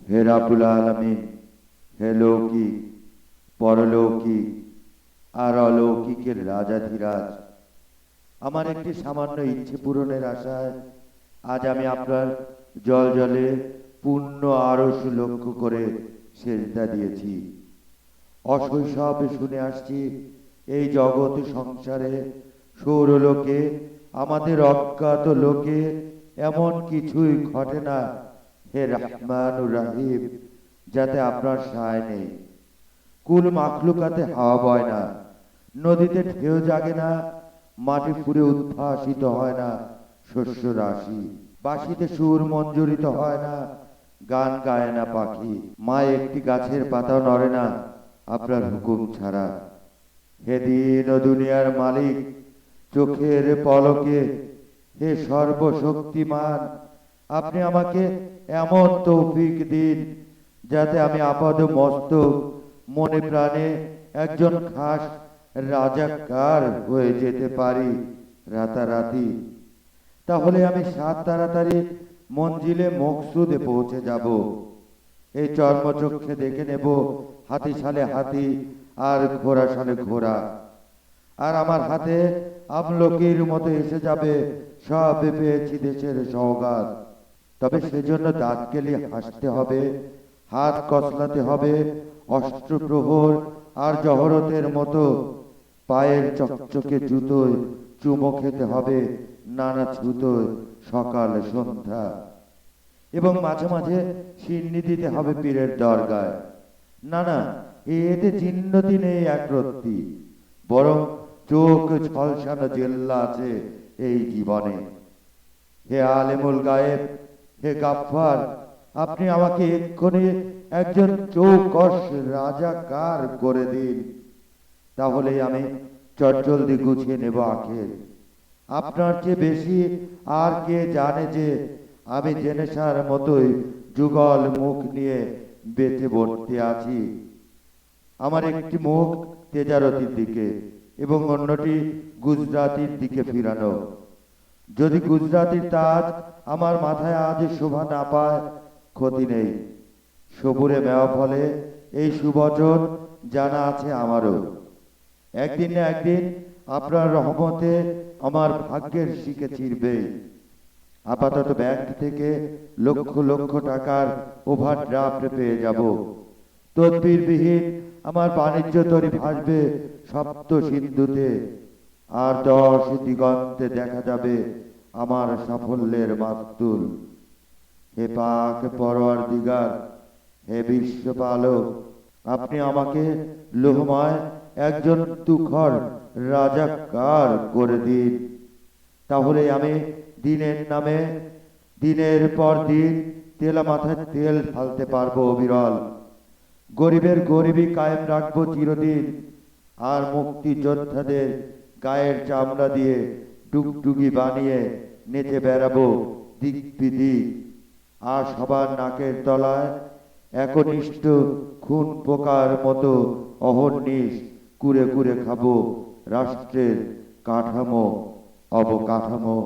হে রাব্বুল আলামিন, হে লৌকিক, পরলৌকিক আর অলৌকিকের রাজাধিরাজ, আমার একটি সামান্য ইচ্ছে পূরণের আশায় আজ আমি আপনার জলে পূর্ণ আরশ লক্ষ্য করে সেজদা দিয়েছি। অশৈশবে শুনে আসছি এই জগৎ সংসারে সৌরলোকে আমাদের অজ্ঞাত লোকে এমন কিছুই ঘটে না হে রহমানুর রাহিম যাতে আপনার সায় নেই। কুল মাখলুকাতে হাওয়া বয় না, নদীতে ঢেউ জাগে না, মাটি ফুঁড়ে উদ্ভাসিত হয় না শস্য রাশি, বাঁশিতে সুর মঞ্জুরিত হয় না, গান গায় না পাখি, মা একটি গাছের পাতাও নড়ে না আপনার হুকুম ছাড়া। হে দিন ও দুনিয়ার মালিক, চোখের পলকে, হে সর্বশক্তিমান, আপনি আমাকে এমন তৌফিক দিন যাতে আমি আপাদ মস্তক মনে প্রাণে একজন খাস রাজাকার হয়ে যেতে পারি রাতারাতি। তাহলে আমি সাত তাড়াতাড়ি মঞ্জিলে মকসুদে পৌঁছে যাব। এই চর্মচক্ষে দেখে নেব হাতি সালে হাতি আর ঘোড়া সালে ঘোড়া, আর আমার হাতে আমলকির মতো এসে যাবে সব পেয়েছি দেশের সওগাত। তবে সেজন্য দাঁত কেলিয়ে হাসতে হবে, হাত কসলাতে হবে অষ্টপ্রহর আর জহরতের মতো, পায়ের চকচকে জুতোয় চুমো খেতে হবে নানা ছুতোয় সকাল সন্ধ্যা, এবং মাঝে মাঝে সিন্নি দিতে হবে পীরের দরগায়। না না, এতে চিহ্নতি নেই একরত্তি, বরং চোখ ঝলসানো জেল্লা আছে এই জীবনে। হে আলেমুল গায়েব, হে গাফফার, আপনি আমাকে এক্ষুনি একজন চৌকস রাজাকার করে দিন, তাহলে আমি চটজলদি গুছিয়ে নেব আখের। আপনার চেয়ে বেশি আর কে জানে যে আমি জেনেসার মতোই যুগল মুখ নিয়ে বেঁচে বসতে আছি। আমার একটি মুখ তেজারতির দিকে এবং অন্যটি গুজরাতির দিকে ফিরানো। যদি গুজরাতির তাজ আমার মাথায় আজ শোভা না পায়, ক্ষতি নেই, সবুরে মেওয়া ফলে এই সুবচন জানা আছে আমারও। একদিন না একদিন আপনার রহমতে আমার ভাগ্যের শিকে চিরবে। আপাতত ব্যাংক থেকে লক্ষ লক্ষ টাকার ওভারড্রাফট পেয়ে যাব। তদবিরবিহীন আমার বাণিজ্য তরী ভাসবে সপ্ত সিন্ধুতে, আর 10 দিগন্তে দেখা যাবে আমার সাফল্যের মাতুল। হে পাক পরওয়ারদিগার, হে বিশ্বপালক, আপনি আমাকে লোহময় একজন তুখর রাজাকার করে দিন, তাহলে আমি দিনের নামে দিনের পর দিন তেলা মাথায় তেল ঢালতে পারবো অবিরল, গরিবের গরিবি কায়েম রাখবো চিরদিন, আর মুক্তিযোদ্ধাদের গায়ের চামড়া দিয়ে ডুগডুগি বানিয়ে নেচে বেড়াবো দিক বিদিক, আর সবার নাকের তলায় একনিষ্ঠ খুন পোকার মতো অহর্নিশ কুরে কুরে খাবো রাষ্ট্রের কাঠামো অবকাঠামো।